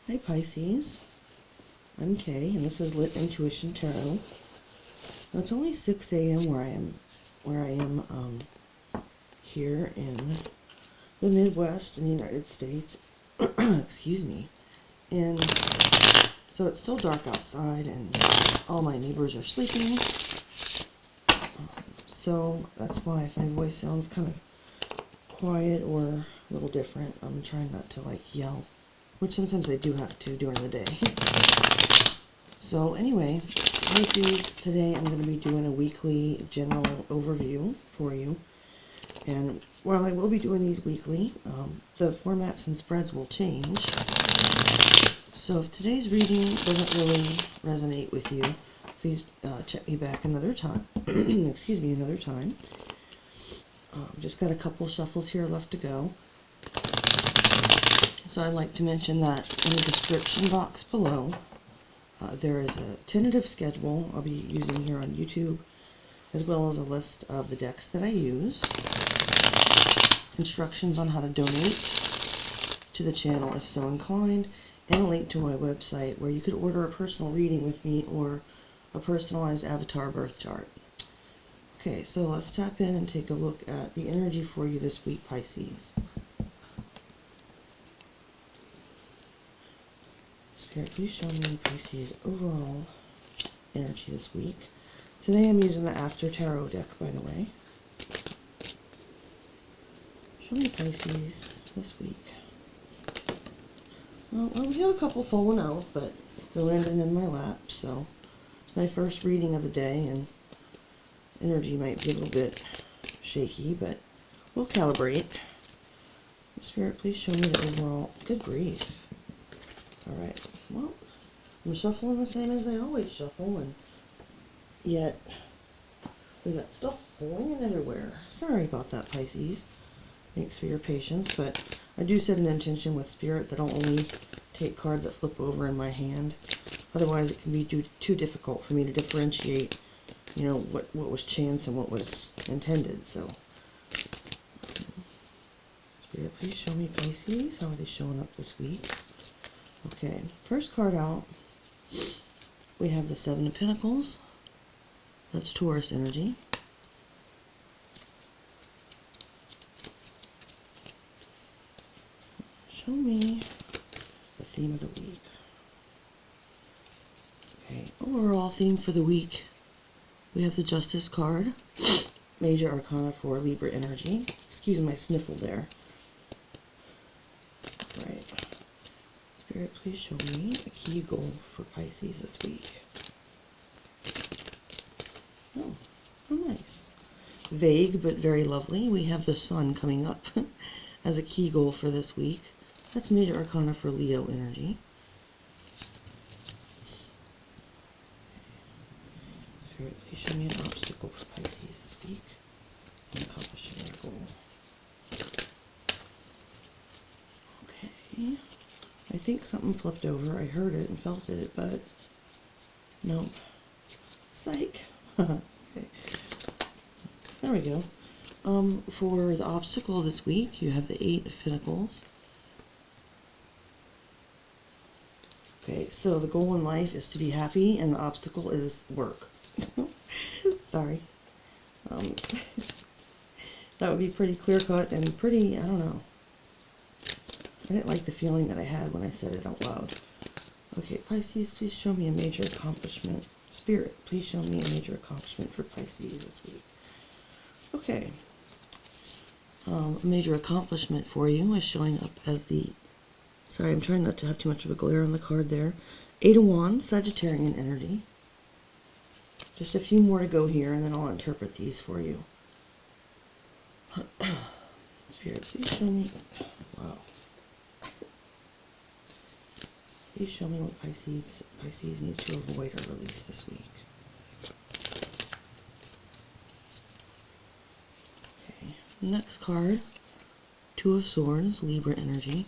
Hi Pisces, I'm Kay, and this is Lit Intuition Tarot. Now, it's only 6 a.m. where I am here in the Midwest in the United States. Excuse me. And so it's still dark outside, and all my neighbors are sleeping. So that's why if my voice sounds kind of quiet or a little different, I'm trying not to like yell, which sometimes I do have to during the day. So anyway, Pisces, today I'm going to be doing a weekly general overview for you. And while I will be doing these weekly, the formats and spreads will change. So if today's reading doesn't really resonate with you, please check me back another time. Excuse me, another time. Just got a couple shuffles here left to go. So I'd like to mention that in the description box below, there is a tentative schedule I'll be using here on YouTube, as well as a list of the decks that I use, instructions on how to donate to the channel if so inclined, and a link to my website where you could order a personal reading with me or a personalized avatar birth chart. Okay, so let's tap in and take a look at the energy for you this week, Pisces. Spirit, please show me Pisces' overall energy this week. Today I'm using the After Tarot deck, by the way. Show me Pisces this week. Well, we have a couple falling out, but they're landing in my lap, so it's my first reading of the day, and energy might be a little bit shaky, but we'll calibrate. Spirit, please show me the overall... Good grief. Alright, well, I'm shuffling the same as I always shuffle, and yet we got stuff falling everywhere. Sorry about that, Pisces. Thanks for your patience, but I do set an intention with Spirit that I'll only take cards that flip over in my hand. Otherwise, it can be too difficult for me to differentiate, you know, what was chance and what was intended. So, Spirit, please show me Pisces. How are they showing up this week? Okay, first card out, we have the Seven of Pentacles. That's Taurus energy. Show me the theme of the week. Okay, overall theme for the week, we have the Justice card, Major Arcana for Libra energy. Excuse my sniffle there. Right. Spirit, please show me a key goal for Pisces this week. Oh, how nice. Vague, but very lovely. We have the Sun coming up as a key goal for this week. That's Major Arcana for Leo energy. Spirit, please show me an obstacle for Pisces this week in accomplishing their goal. Okay. I think something flipped over. I heard it and felt it, but nope. Psych. Okay. There we go. For the obstacle this week, you have the Eight of Pentacles. Okay, so the goal in life is to be happy, and the obstacle is work. Sorry. That would be pretty clear-cut and pretty, I don't know. I didn't like the feeling that I had when I said it out loud. Okay, Pisces, please show me a major accomplishment. Spirit, please show me a major accomplishment for Pisces this week. Okay. A major accomplishment for you is showing up as the... Sorry, I'm trying not to have too much of a glare on the card there. Eight of Wands, Sagittarian energy. Just a few more to go here, and then I'll interpret these for you. Spirit, please show me... Wow. Please show me what Pisces needs to avoid or release this week. Okay, next card, Two of Swords, Libra energy.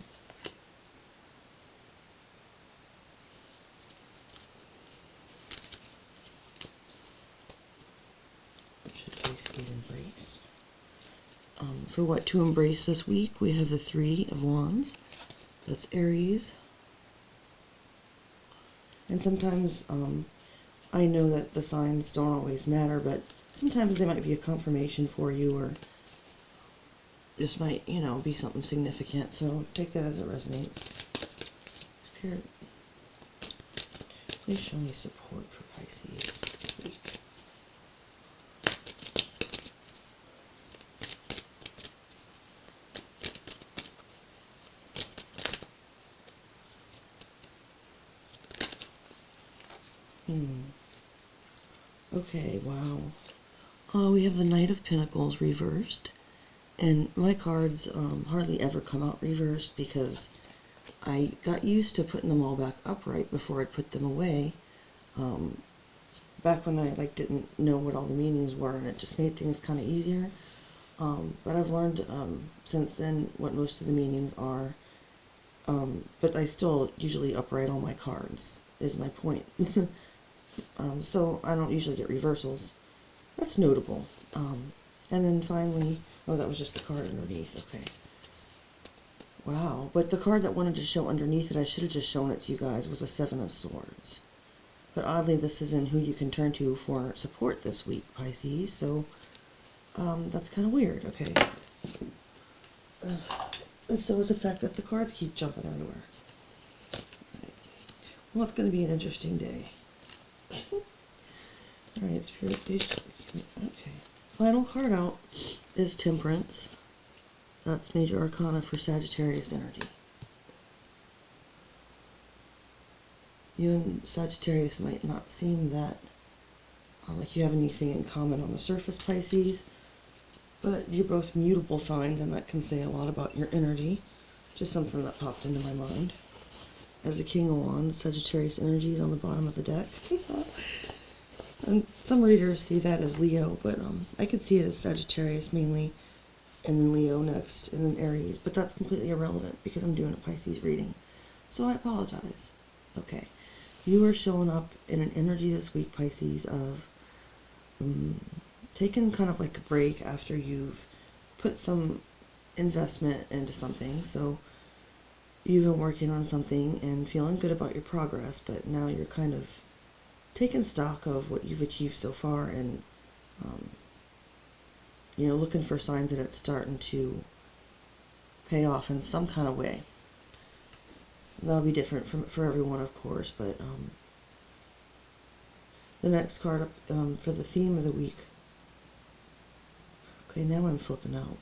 What should Pisces embrace? For what to embrace this week, we have the Three of Wands. That's Aries, And sometimes I know that the signs don't always matter, but sometimes they might be a confirmation for you, or just might, you know, be something significant. So take that as it resonates. Spirit, please show me support for Pisces this week. Okay, wow. We have the Knight of Pentacles reversed. And my cards hardly ever come out reversed because I got used to putting them all back upright before I put them away. Back when I didn't know what all the meanings were, and it just made things kind of easier. But I've learned since then what most of the meanings are. But I still usually upright all my cards, is my point. So I don't usually get reversals. That's notable. And then finally, oh, that was just the card underneath. Okay. Wow. But the card that wanted to show underneath it, I should have just shown it to you guys, was a Seven of Swords. But oddly, this is in who you can turn to for support this week, Pisces. So that's kind of weird. Okay. And so is the fact that the cards keep jumping everywhere. Right. Well, it's going to be an interesting day. Alright, Spirit, please. Okay. Final card out is Temperance. That's Major Arcana for Sagittarius energy. You and Sagittarius might not seem that like you have anything in common on the surface, Pisces, but you're both mutable signs, and that can say a lot about your energy. Just something that popped into my mind. As the King of Wands, Sagittarius energy is on the bottom of the deck. And some readers see that as Leo, but I could see it as Sagittarius mainly, and then Leo next, and then Aries. But that's completely irrelevant because I'm doing a Pisces reading. So I apologize. Okay. You are showing up in an energy this week, Pisces, of taking kind of like a break after you've put some investment into something. So you've been working on something and feeling good about your progress, but now you're kind of taking stock of what you've achieved so far, and you know, looking for signs that it's starting to pay off in some kind of way. That'll be different for everyone, of course, but the next card up for the theme of the week. Okay, now I'm flipping out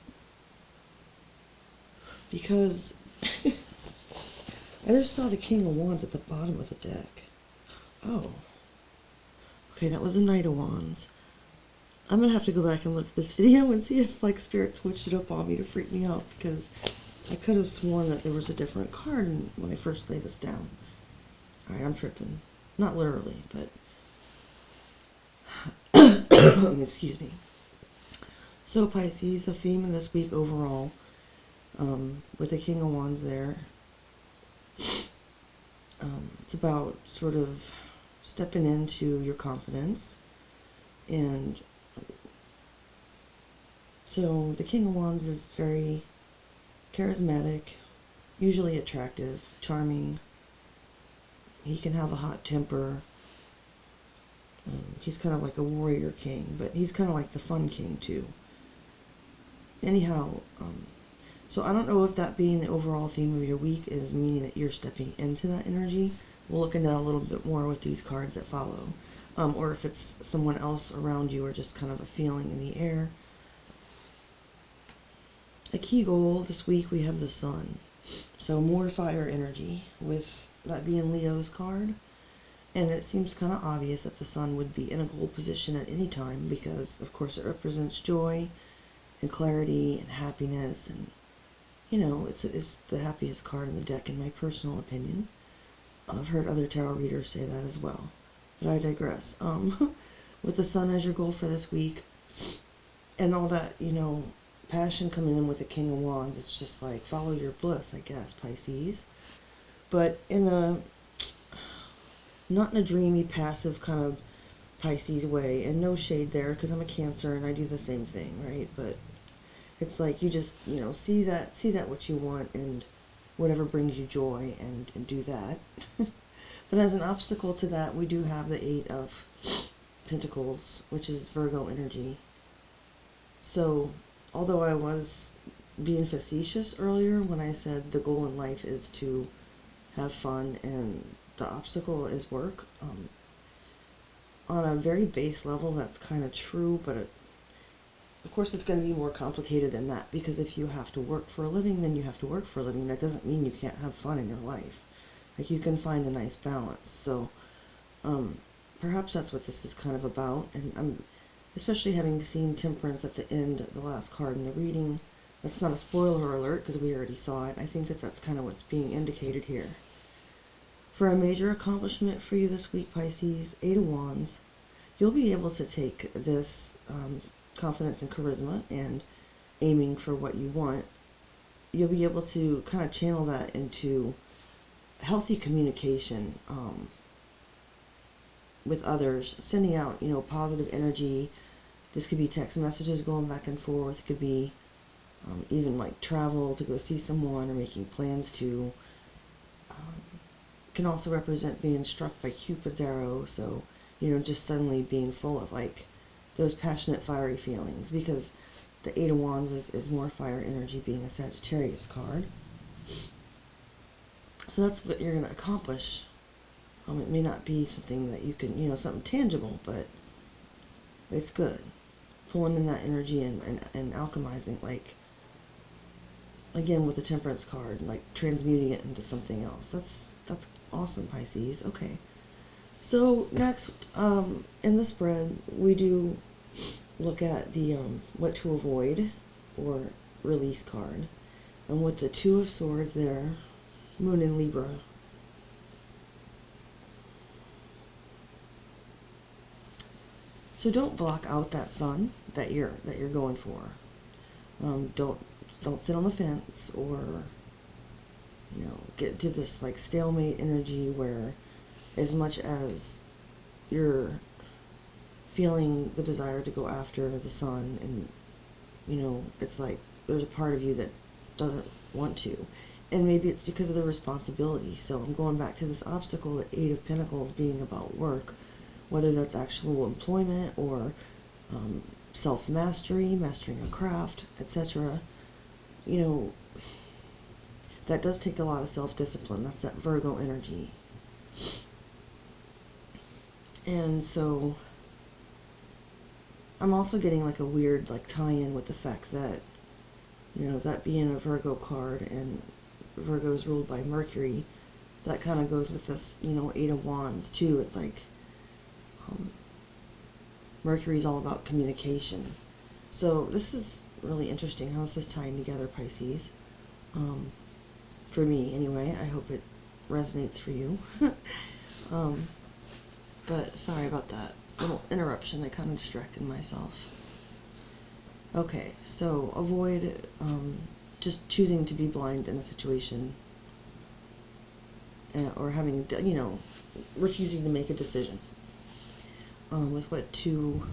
because I just saw the King of Wands at the bottom of the deck. Oh. Okay, that was a Knight of Wands. I'm going to have to go back and look at this video and see if, like, Spirit switched it up on me to freak me out, because I could have sworn that there was a different card when I first laid this down. Alright, I'm tripping. Not literally, but... excuse me. So, Pisces, the theme of this week overall, with the King of Wands there, it's about sort of stepping into your confidence. And so the King of Wands is very charismatic, usually attractive, charming. He can have a hot temper. He's kind of like a warrior king, but he's kind of like the fun king too. Anyhow, so I don't know if that being the overall theme of your week is meaning that you're stepping into that energy. We'll look into that a little bit more with these cards that follow. Or if it's someone else around you, or just kind of a feeling in the air. A key goal this week, we have the Sun. So more fire energy, with that being Leo's card. And it seems kind of obvious that the Sun would be in a goal position at any time, because of course it represents joy and clarity and happiness, and you know, it's the happiest card in the deck in my personal opinion. I've heard other tarot readers say that as well, but I digress. With the Sun as your goal for this week, and all that, you know, passion coming in with the King of Wands, it's just like, follow your bliss, I guess, Pisces. But in a, not in a dreamy, passive kind of Pisces way, and no shade there, because I'm a Cancer and I do the same thing, right? But it's like, you just, you know, see that what you want, and whatever brings you joy, and do that. But as an obstacle to that, we do have the Eight of Pentacles, which is Virgo energy. So, although I was being facetious earlier when I said the goal in life is to have fun and the obstacle is work, on a very base level that's kind of true, but of course it's going to be more complicated than that, because if you have to work for a living, then you have to work for a living. That doesn't mean you can't have fun in your life. Like, you can find a nice balance. So perhaps that's what this is kind of about. And I'm especially having seen Temperance at the end, the last card in the reading. That's not a spoiler alert because we already saw it. I think that that's kind of what's being indicated here. For a major accomplishment for you this week, Pisces, Eight of Wands, you'll be able to take this confidence and charisma and aiming for what you want. You'll be able to kind of channel that into healthy communication with others, sending out, positive energy. This could be text messages going back and forth. It could be even like travel to go see someone or making plans to. Can also represent being struck by Cupid's arrow. So, just suddenly being full of like those passionate, fiery feelings, because the Eight of Wands is more fire energy, being a Sagittarius card. So that's what you're going to accomplish. It may not be something that you can, something tangible, but it's good. Pulling in that energy and alchemizing, like, again with the Temperance card, like transmuting it into something else. That's awesome, Pisces. Okay. So next, in the spread, we do look at the what to avoid or release card. And with the Two of Swords there, Moon in Libra. So don't block out that sun that you're going for. Don't sit on the fence or get to this like stalemate energy where, as much as you're feeling the desire to go after the sun, and it's like there's a part of you that doesn't want to, and maybe it's because of the responsibility. So I'm going back to this obstacle, the Eight of Pentacles being about work, whether that's actual employment or self-mastery, mastering a craft, etc. That does take a lot of self-discipline. That's that Virgo energy. And so I'm also getting like a weird like tie-in with the fact that, that being a Virgo card, and Virgo is ruled by Mercury, that kind of goes with this, Eight of Wands too. It's like Mercury's all about communication. So this is really interesting how this is tying together, Pisces. For me, anyway. I hope it resonates for you. But sorry about that little interruption. I kind of distracted myself. Okay, so avoid just choosing to be blind in a situation, or having, refusing to make a decision. With what to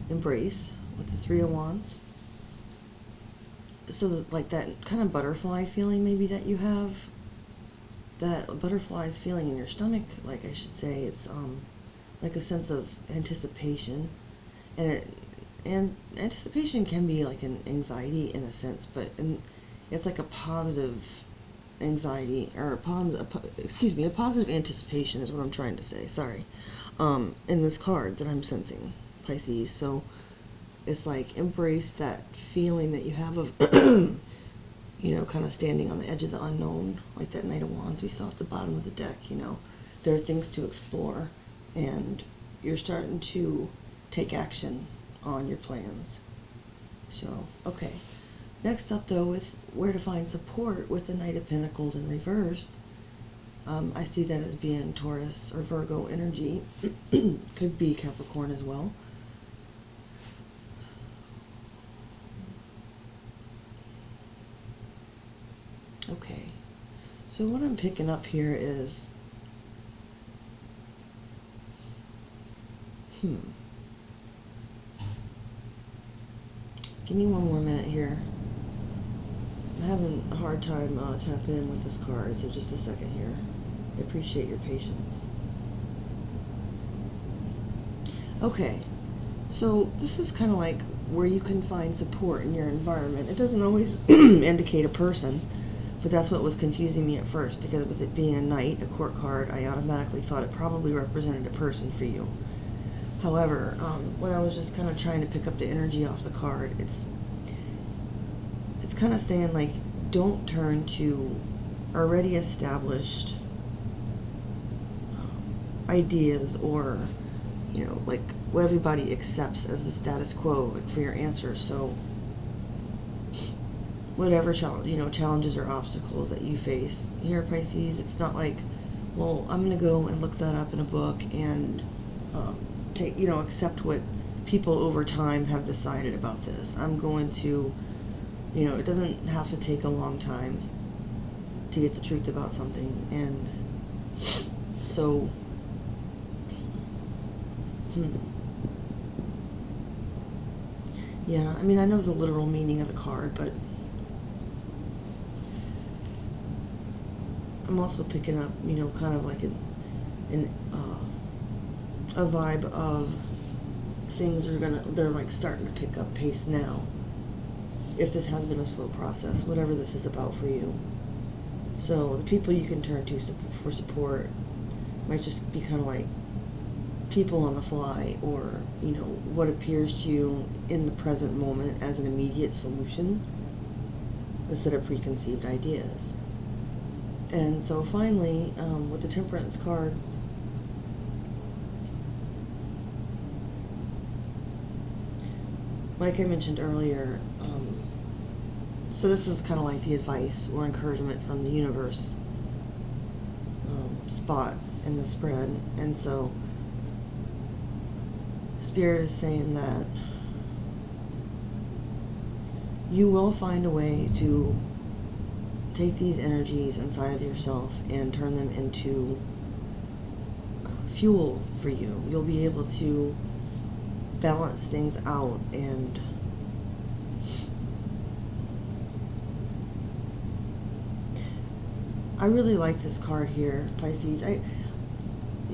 embrace, with the Three of Wands. So like that kind of butterfly feeling maybe that you have, that butterflies feeling in your stomach, like I should say, it's like a sense of anticipation, and anticipation can be like an anxiety in a sense, but it's like a positive anxiety, or a positive anticipation is what I'm trying to say. Sorry. In this card that I'm sensing, Pisces. So it's like embrace that feeling that you have of, kind of standing on the edge of the unknown, like that Knight of Wands we saw at the bottom of the deck. There are things to explore, and you're starting to take action on your plans. So, okay. Next up, though, with where to find support with the Knight of Pentacles in reverse, I see that as being Taurus or Virgo energy. Could be Capricorn as well. Okay, so what I'm picking up here is, give me one more minute here. I'm having a hard time tapping in with this card, so just a second here. I appreciate your patience. Okay, so this is kind of like where you can find support in your environment. It doesn't always indicate a person, but that's what was confusing me at first, because with it being a knight, a court card, I automatically thought it probably represented a person for you. However, when I was just kind of trying to pick up the energy off the card, it's kind of saying, like, don't turn to already established ideas, or, you know, like what everybody accepts as the status quo, like, for your answers. So whatever challenges or obstacles that you face here, Pisces, it's not like, well, I'm going to go and look that up in a book and accept what people over time have decided about this. I'm going to, it doesn't have to take a long time to get the truth about something. And so, yeah, I mean, I know the literal meaning of the card, but I'm also picking up, kind of like a vibe of things they're like starting to pick up pace now. If this has been a slow process, whatever this is about for you. So the people you can turn to for support might just be kind of like people on the fly, or, what appears to you in the present moment as an immediate solution instead of preconceived ideas. And so finally, with the Temperance card, like I mentioned earlier, so this is kind of like the advice or encouragement from the universe spot in the spread. And so Spirit is saying that you will find a way to take these energies inside of yourself and turn them into fuel for you. You'll be able to balance things out. And I really like this card here, Pisces.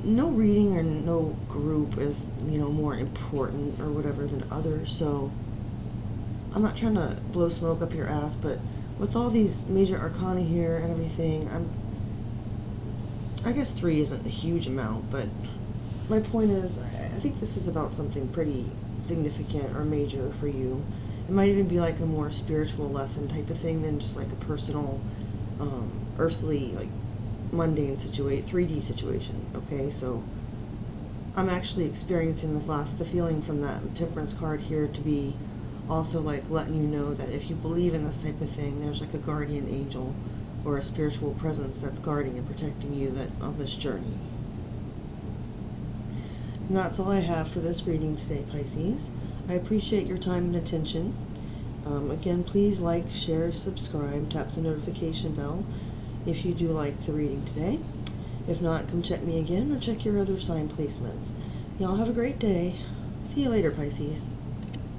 No reading or no group is, more important or whatever than others, so I'm not trying to blow smoke up your ass, but with all these major arcana here and everything, I guess 3 isn't a huge amount, but my point is, I think this is about something pretty significant or major for you. It might even be like a more spiritual lesson type of thing than just like a personal, earthly, like mundane 3D situation. Okay, so I'm actually experiencing the feeling from that Temperance card here to be also like letting you know that if you believe in this type of thing, there's like a guardian angel or a spiritual presence that's guarding and protecting you on this journey. And that's all I have for this reading today, Pisces. I appreciate your time and attention. Again, please like, share, subscribe, tap the notification bell if you do like the reading today. If not, come check me again or check your other sign placements. Y'all have a great day. See you later, Pisces.